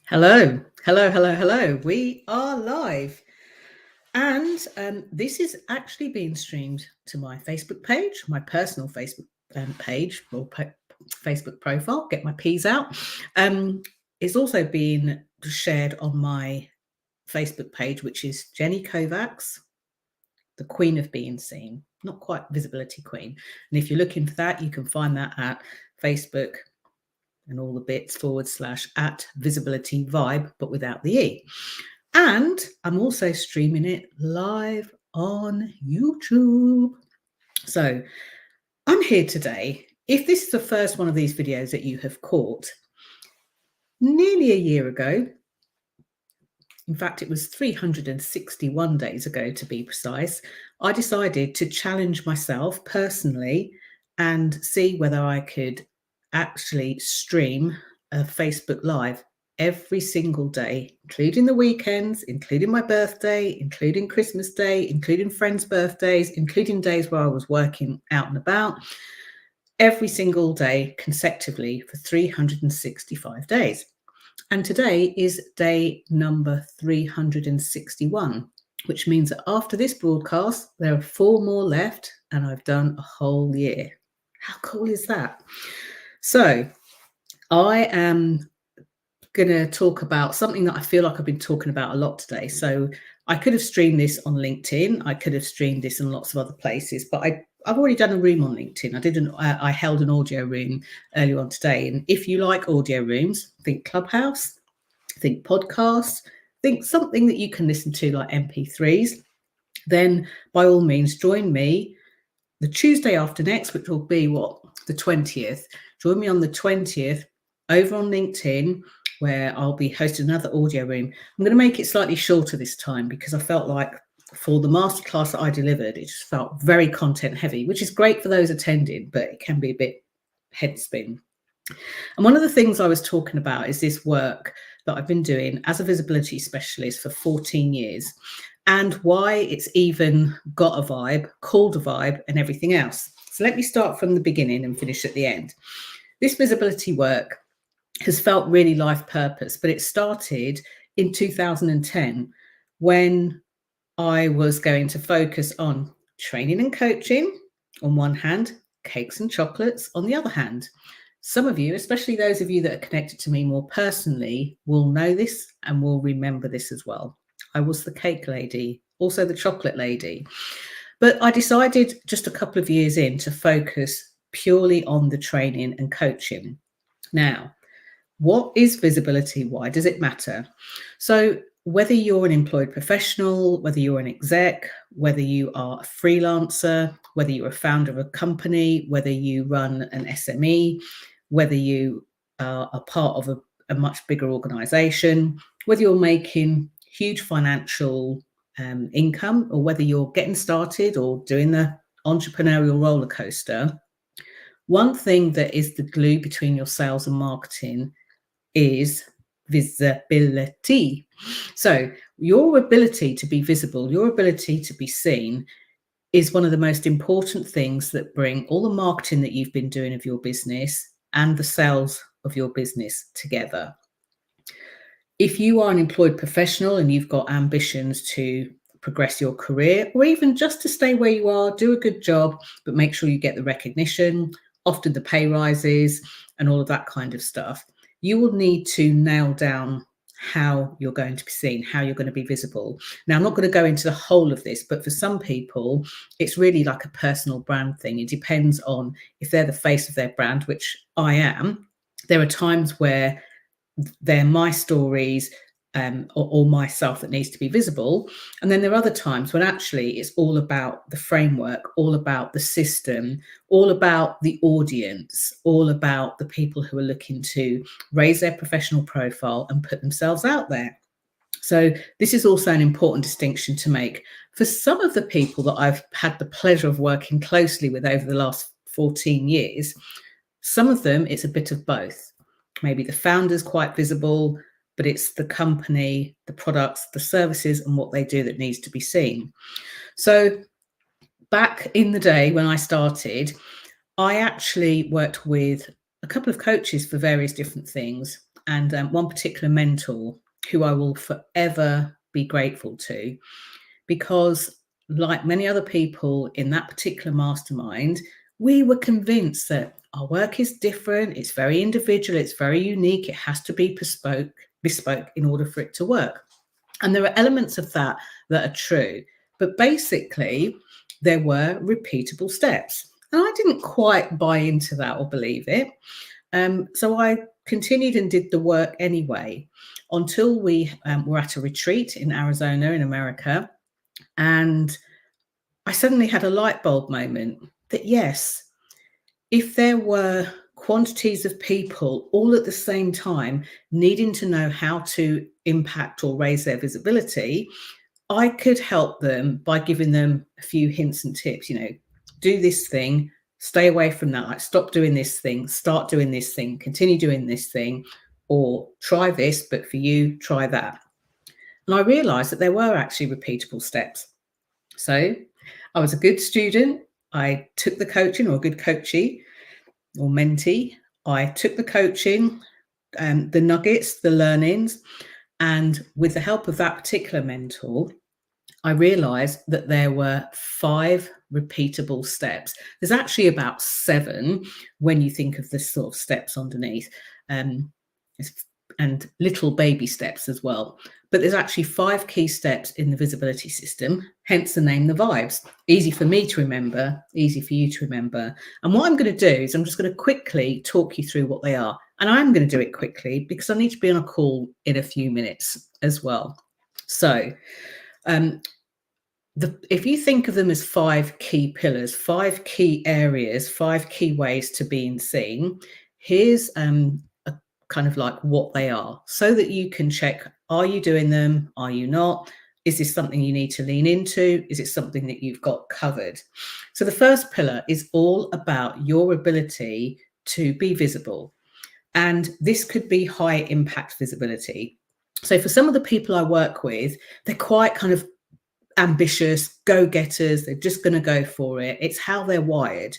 Hello, hello, hello, hello. We are live. And this is actually being streamed to my Facebook page, my personal Facebook page or Facebook profile. Get my P's out. It's also being shared on my Facebook page, which is Jenny Kovacs, the Queen of Being Seen. Not quite Visibility Queen. And if you're looking for that, you can find that at Facebook and all the bits / at Visibility Vibe, but without the E. And I'm also streaming it live on YouTube. So I'm here today. If this is the first one of these videos that you have caught, nearly a year ago, in fact, it was 361 days ago to be precise, I decided to challenge myself personally and see whether I could actually stream a Facebook Live every single day, including the weekends, including my birthday, including Christmas Day, including friends' birthdays, including days where I was working out and about, every single day consecutively for 365 days. And today is day number 361, which means that after this broadcast, there are 4 more left and I've done a whole year. How cool is that? So I am going to talk about something that I feel like I've been talking about a lot today. So I could have streamed this on LinkedIn. I could have streamed this in lots of other places, but I've already done a room on LinkedIn. I held an audio room earlier on today. And if you like audio rooms, think Clubhouse, think podcasts, think something that you can listen to like MP3s, then by all means join me the Tuesday after next, which will be the 20th. Join me on the 20th over on LinkedIn, where I'll be hosting another audio room. I'm going to make it slightly shorter this time because I felt like for the masterclass that I delivered, it just felt very content heavy, which is great for those attending, but it can be a bit head spin. And one of the things I was talking about is this work that I've been doing as a visibility specialist for 14 years and why it's even got a vibe, called a vibe, and everything else. So let me start from the beginning and finish at the end. This visibility work has felt really life purpose, but it started in 2010 when I was going to focus on training and coaching on one hand, cakes and chocolates on the other hand. Some of you, especially those of you that are connected to me more personally, will know this and will remember this as well. I was the cake lady, also the chocolate lady. But I decided just a couple of years in to focus purely on the training and coaching. Now, what is visibility? Why does it matter? So whether you're an employed professional, whether you're an exec, whether you are a freelancer, whether you're a founder of a company, whether you run an SME, whether you are a part of a much bigger organization, whether you're making huge financial income, or whether you're getting started or doing the entrepreneurial roller coaster, one thing that is the glue between your sales and marketing is visibility. So your ability to be visible, your ability to be seen is one of the most important things that bring all the marketing that you've been doing of your business and the sales of your business together. If you are an employed professional and you've got ambitions to progress your career, or even just to stay where you are, do a good job, but make sure you get the recognition, often the pay rises and all of that kind of stuff, you will need to nail down how you're going to be seen, how you're going to be visible. Now, I'm not going to go into the whole of this, but for some people, it's really like a personal brand thing. It depends on if they're the face of their brand, which I am. There are times where they're my stories or myself that needs to be visible. And then there are other times when actually it's all about the framework, all about the system, all about the audience, all about the people who are looking to raise their professional profile and put themselves out there. So this is also an important distinction to make. For some of the people that I've had the pleasure of working closely with over the last 14 years, some of them, it's a bit of both. Maybe the founder's quite visible, but it's the company, the products, the services, and what they do that needs to be seen. So back in the day when I started, I actually worked with a couple of coaches for various different things. and one particular mentor who I will forever be grateful to, because like many other people in that particular mastermind, we were convinced that our work is different, it's very individual, it's very unique, it has to be bespoke in order for it to work. And there are elements of that that are true, but basically there were repeatable steps. And I didn't quite buy into that or believe it. So I continued and did the work anyway, until we were at a retreat in Arizona in America. And I suddenly had a light bulb moment that, yes, if there were quantities of people all at the same time needing to know how to impact or raise their visibility, I could help them by giving them a few hints and tips. Do this thing, stay away from that, like stop doing this thing, start doing this thing, continue doing this thing, or try this, but for you, try that. And I realized that there were actually repeatable steps. So I was a good student. I took the coaching, or a good coachee or mentee. I took the coaching, the nuggets, the learnings, and with the help of that particular mentor, I realized that there were 5 repeatable steps. There's actually about 7 when you think of the sort of steps underneath, and little baby steps as well. But there's actually 5 key steps in the visibility system, hence the name, the vibes. Easy for me to remember, easy for you to remember. And what I'm going to do is I'm just going to quickly talk you through what they are. And I'm going to do it quickly because I need to be on a call in a few minutes as well. So if you think of them as 5 key pillars, 5 key areas, 5 key ways to being seen, here's a kind of like what they are, so that you can check, are you doing them? Are you not? Is this something you need to lean into? Is it something that you've got covered? So the first pillar is all about your ability to be visible. And this could be high impact visibility. So for some of the people I work with, they're quite kind of ambitious go-getters. They're just going to go for it. It's how they're wired.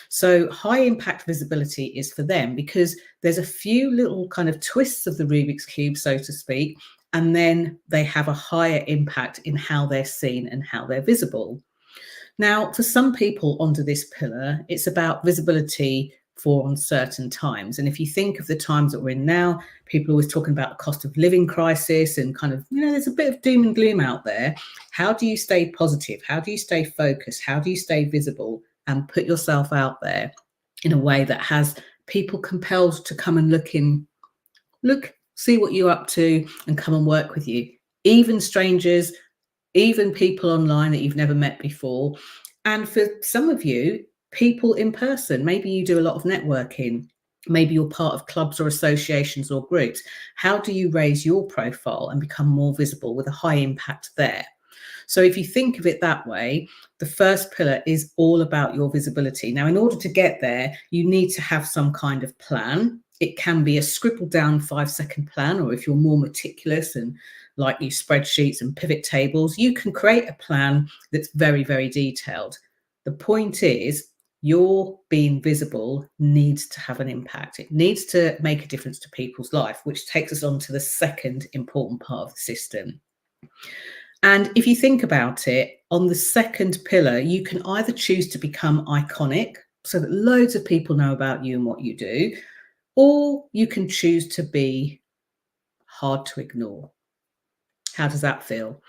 So high impact visibility is for them because there's a few little kind of twists of the Rubik's Cube, so to speak, and then they have a higher impact in how they're seen and how they're visible. Now, for some people under this pillar, it's about visibility for uncertain times. And if you think of the times that we're in now, people are always talking about the cost of living crisis and kind of, there's a bit of doom and gloom out there. How do you stay positive? How do you stay focused? How do you stay visible and put yourself out there in a way that has people compelled to come and look, see what you're up to and come and work with you? Even strangers, even people online that you've never met before. And for some of you, people in person. Maybe you do a lot of networking. Maybe you're part of clubs or associations or groups. How do you raise your profile and become more visible with a high impact there? So if you think of it that way, the first pillar is all about your visibility. Now, in order to get there, you need to have some kind of plan. It can be a scribbled down 5-second plan, or if you're more meticulous and like you spreadsheets and pivot tables, you can create a plan that's very, very detailed. The point is, your being visible needs to have an impact. It needs to make a difference to people's life, which takes us on to the second important part of the system. And if you think about it, on the second pillar, you can either choose to become iconic so that loads of people know about you and what you do, or you can choose to be hard to ignore. How does that feel?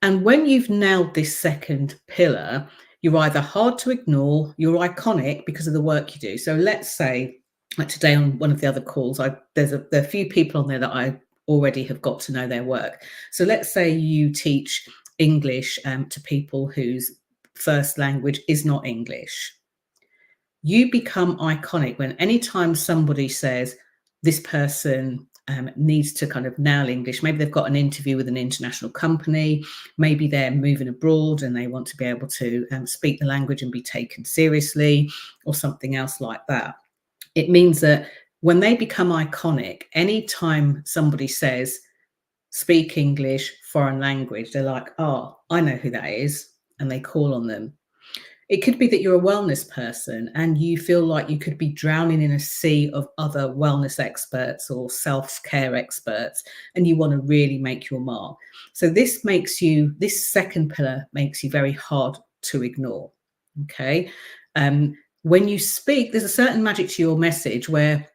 And when you've nailed this second pillar, you're either hard to ignore, you're iconic because of the work you do. So let's say, like today on one of the other calls, there are a few people on there that I already have got to know their work. So let's say you teach English to people whose first language is not English. You become iconic when anytime somebody says this person needs to kind of nail English. Maybe they've got an interview with an international company. Maybe they're moving abroad and they want to be able to speak the language and be taken seriously, or something else like that. It means that when they become iconic, anytime somebody says, speak English, foreign language, they're like, oh, I know who that is. And they call on them. It could be that you're a wellness person and you feel like you could be drowning in a sea of other wellness experts or self-care experts, and you want to really make your mark. So this second pillar makes you very hard to ignore. Okay. When you speak, there's a certain magic to your message where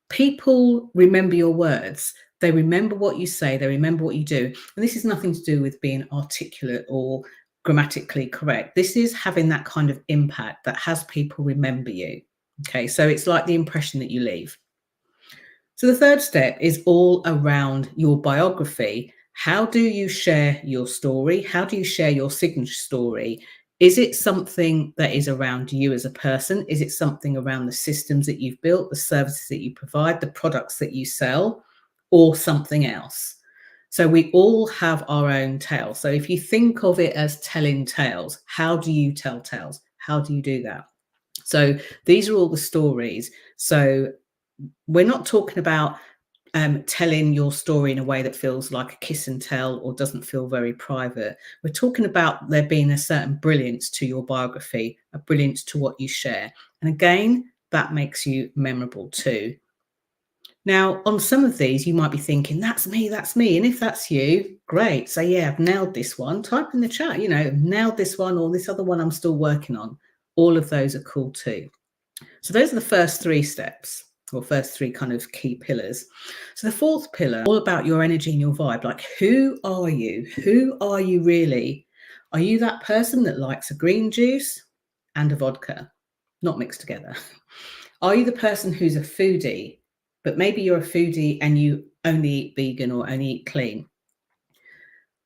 people remember your words. They remember what you say, they remember what you do. And this is nothing to do with being articulate or grammatically correct. This is having that kind of impact that has people remember you. Okay, so it's like the impression that you leave. So the third step is all around your biography. How do you share your story? How do you share your signature story? Is it something that is around you as a person? Is it something around the systems that you've built, the services that you provide, the products that you sell, or something else? So we all have our own tale. So if you think of it as telling tales, how do you tell tales? How do you do that? So these are all the stories. So we're not talking about telling your story in a way that feels like a kiss and tell or doesn't feel very private. We're talking about there being a certain brilliance to your biography, a brilliance to what you share. And again, that makes you memorable too. Now, on some of these, you might be thinking, that's me, that's me. And if that's you, great. So, yeah, I've nailed this one. Type in the chat, nailed this one, or this other one I'm still working on. All of those are cool too. So those are the first three steps, or first three kind of key pillars. So the fourth pillar, all about your energy and your vibe. Like, who are you? Who are you really? Are you that person that likes a green juice and a vodka, not mixed together? Are you the person who's a foodie, but maybe you're a foodie and you only eat vegan or only eat clean?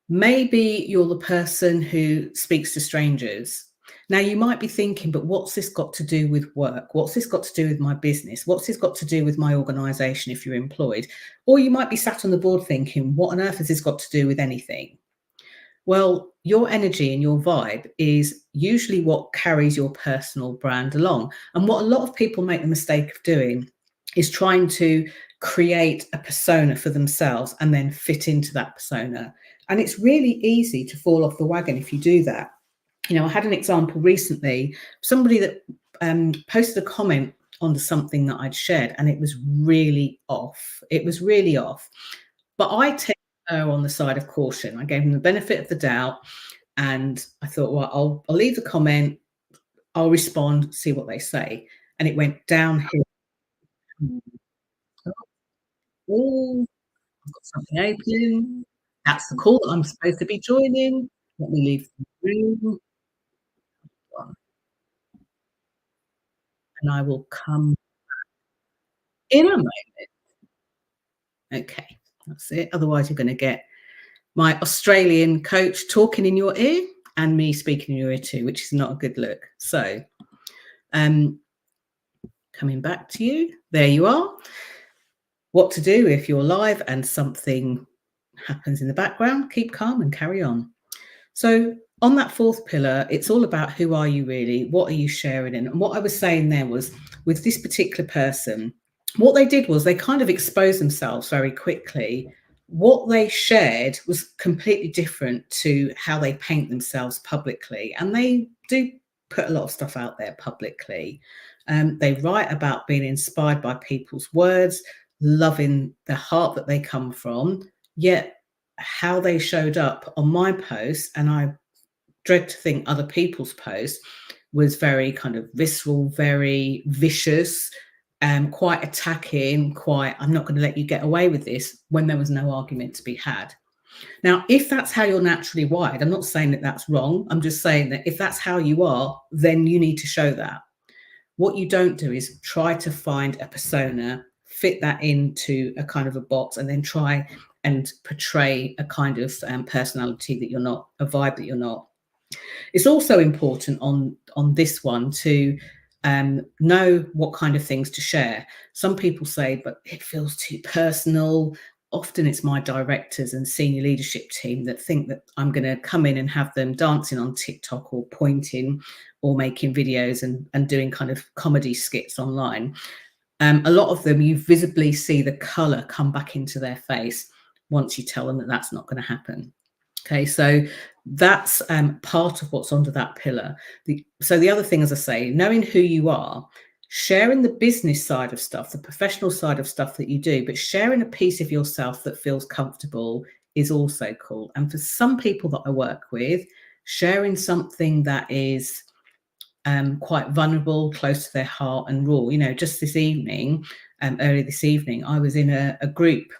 Maybe you're the person who speaks to strangers. Now, you might be thinking, but what's this got to do with work? What's this got to do with my business? What's this got to do with my organization if you're employed? Or you might be sat on the board thinking, what on earth has this got to do with anything? Well, your energy and your vibe is usually what carries your personal brand along. And what a lot of people make the mistake of doing is trying to create a persona for themselves and then fit into that persona. And it's really easy to fall off the wagon if you do that. I had an example recently, somebody that posted a comment onto something that I'd shared, and it was really off. It was really off. But I take her on the side of caution. I gave them the benefit of the doubt, and I thought, well, I'll leave the comment, I'll respond, see what they say. And it went downhill. Oh, I've got something open. That's the call that I'm supposed to be joining. Let me leave the room, and I will come in a moment. Okay, that's it. Otherwise, you're going to get my Australian coach talking in your ear and me speaking in your ear too, which is not a good look. So, coming back to you, there you are. What to do if you're live and something happens in the background? Keep calm and carry on. So, on that fourth pillar, it's all about who are you really? What are you sharing? And what I was saying there was with this particular person, what they did was they kind of exposed themselves very quickly. What they shared was completely different to how they paint themselves publicly. And they do put a lot of stuff out there publicly. They write about being inspired by people's words, loving the heart that they come from, yet how they showed up on my post, and I dread to think other people's posts, was very kind of visceral, very vicious, quite attacking, quite, I'm not going to let you get away with this, when there was no argument to be had. Now, if that's how you're naturally wired, I'm not saying that that's wrong. I'm just saying that if that's how you are, then you need to show that. What you don't do is try to find a persona, fit that into a kind of a box, and then try and portray a kind of personality that you're not, a vibe that you're not. It's also important on this one to know what kind of things to share. Some people say, but it feels too personal. Often it's my directors and senior leadership team that think that I'm going to come in and have them dancing on TikTok or pointing or making videos and doing kind of comedy skits online. A lot of them, you visibly see the color come back into their face once you tell them that that's not going to happen. Okay, so that's part of what's under that pillar. So the other thing, as I say, knowing who you are, sharing the business side of stuff, the professional side of stuff that you do, but sharing a piece of yourself that feels comfortable is also cool. And for some people that I work with, sharing something that is quite vulnerable, close to their heart and raw. You know, just this evening, earlier this evening, I was in a group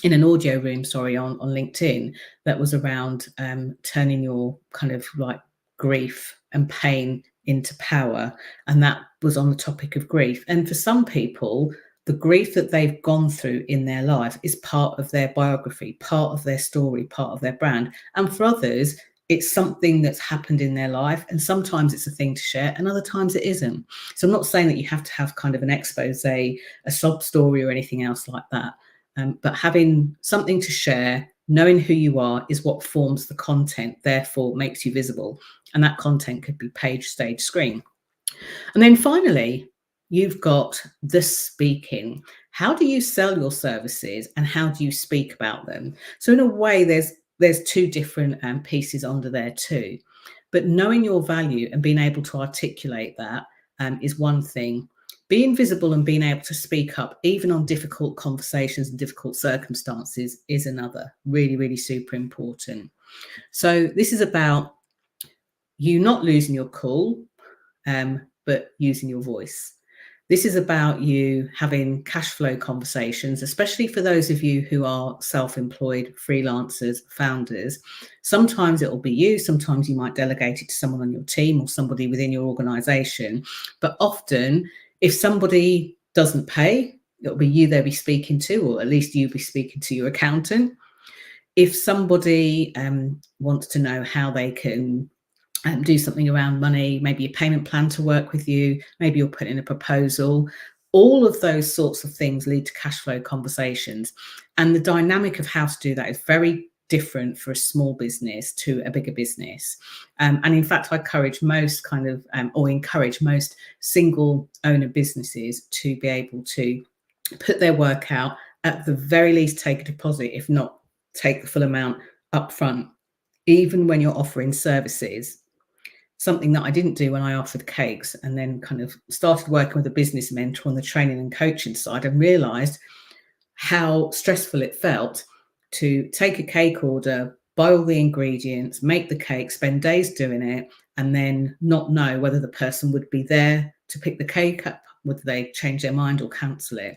in an audio room, sorry, on LinkedIn that was around turning your kind of like grief and pain into power. And that was on the topic of grief. And for some people, the grief that they've gone through in their life is part of their biography, part of their story, part of their brand. And for others, it's something that's happened in their life. And sometimes it's a thing to share, and other times it isn't. So I'm not saying that you have to have kind of an expose, a sob story or anything else like that. But having something to share, knowing who you are is what forms the content, therefore makes you visible. And that content could be page, stage, screen. And then finally, you've got the speaking. How do you sell your services and how do you speak about them? So in a way, there's two different pieces under there too. But knowing your value and being able to articulate that is one thing. Being visible and being able to speak up, even on difficult conversations and difficult circumstances, is another. Really, really super important. So this is about you not losing your cool, but using your voice. This is about you having cash flow conversations, especially for those of you who are self-employed, freelancers, founders. Sometimes it will be you, sometimes you might delegate it to someone on your team or somebody within your organization. But often, if somebody doesn't pay, it'll be you they'll be speaking to, or at least you'll be speaking to your accountant. If somebody wants to know how they can do something around money, maybe a payment plan to work with you, maybe you'll put in a proposal. All of those sorts of things lead to cash flow conversations. And the dynamic of how to do that is very different for a small business to a bigger business. And in fact, I encourage most encourage most single owner businesses to be able to put their work out, at the very least take a deposit, if not take the full amount up front, even when you're offering services. Something that I didn't do when I offered cakes, and then kind of started working with a business mentor on the training and coaching side, and realized how stressful it felt to take a cake order, buy all the ingredients, make the cake, spend days doing it, and then not know whether the person would be there to pick the cake up, whether they change their mind or cancel it.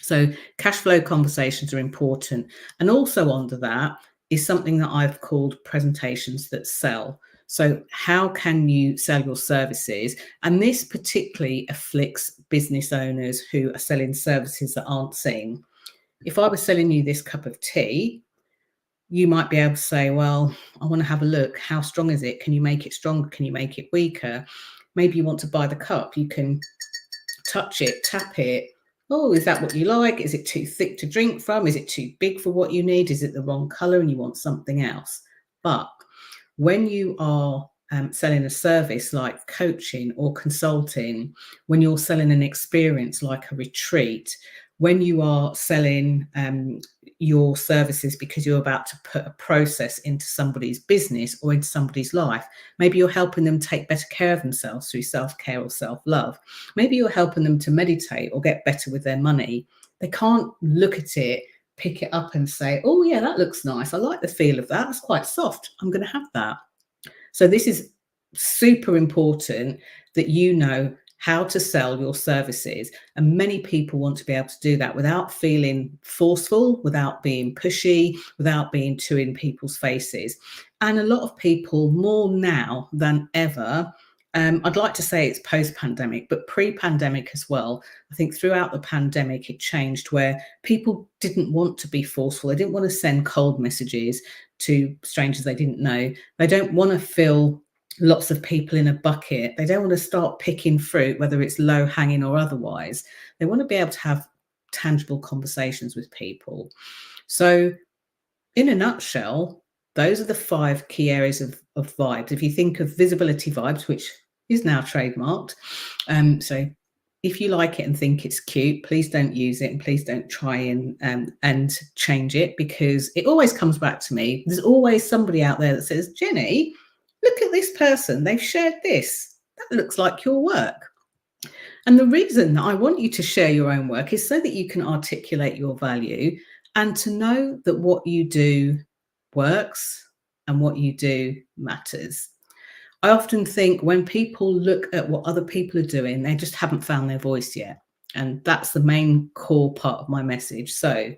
So cash flow conversations are important. And also under that is something that I've called presentations that sell. So how can you sell your services? And this particularly afflicts business owners who are selling services that aren't seen. If I was selling you this cup of tea, you might be able to say, well, I want to have a look. How strong is it? Can you make it stronger? Can you make it weaker? Maybe you want to buy the cup. You can touch it, tap it. Oh, is that what you like? Is it too thick to drink from? Is it too big for what you need? Is it the wrong color and you want something else? But when you are selling a service like coaching or consulting, when you're selling an experience like a retreat, when you are selling your services because you're about to put a process into somebody's business or into somebody's life, maybe you're helping them take better care of themselves through self-care or self-love. Maybe you're helping them to meditate or get better with their money. They can't look at it, pick it up and say, oh yeah, that looks nice. I like the feel of that. That's quite soft. I'm going to have that. So this is super important that you know how to sell your services. And many people want to be able to do that without feeling forceful, without being pushy, without being too in people's faces. And a lot of people, more now than ever, I'd like to say it's post-pandemic, but pre-pandemic as well. I think throughout the pandemic, it changed where people didn't want to be forceful. They didn't want to send cold messages to strangers they didn't know. They don't want to fill lots of people in a bucket. They don't want to start picking fruit, whether it's low hanging or otherwise. They want to be able to have tangible conversations with people. So in a nutshell, those are the 5 key areas of vibes. If you think of visibility vibes, which is now trademarked, so if you like it and think it's cute, please don't use it, and please don't try and change it, because it always comes back to me. There's always somebody out there that says, Jenny, look at this person. They've shared this. That looks like your work. And the reason that I want you to share your own work is so that you can articulate your value and to know that what you do works and what you do matters. I often think when people look at what other people are doing, they just haven't found their voice yet. And that's the main core part of my message. So,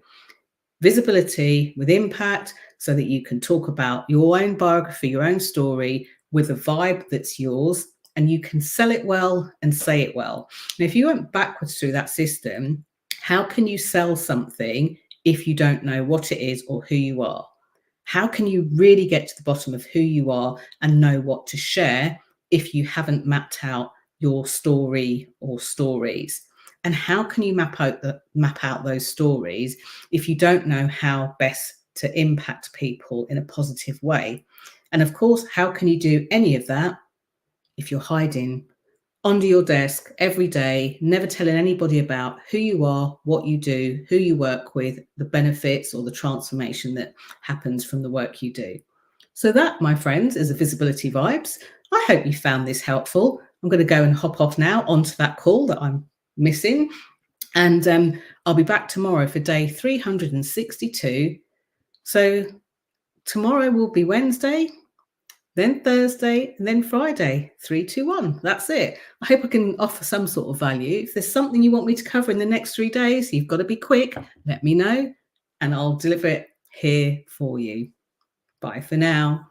visibility with impact, so that you can talk about your own biography, your own story with a vibe that's yours, and you can sell it well and say it well. And if you went backwards through that system, how can you sell something if you don't know what it is or who you are? How can you really get to the bottom of who you are and know what to share if you haven't mapped out your story or stories? And how can you map out those stories if you don't know how best to impact people in a positive way? And of course, how can you do any of that if you're hiding under your desk every day, never telling anybody about who you are, what you do, who you work with, the benefits or the transformation that happens from the work you do? So that, my friends, is a Visibility Vibes. I hope you found this helpful. I'm going to go and hop off now onto that call that I'm missing. And I'll be back tomorrow for day 362. So tomorrow will be Wednesday, then Thursday, and then Friday. 3, 2, 1. That's it. I hope I can offer some sort of value. If there's something you want me to cover in the next 3 days, you've got to be quick. Let me know and I'll deliver it here for you. Bye for now.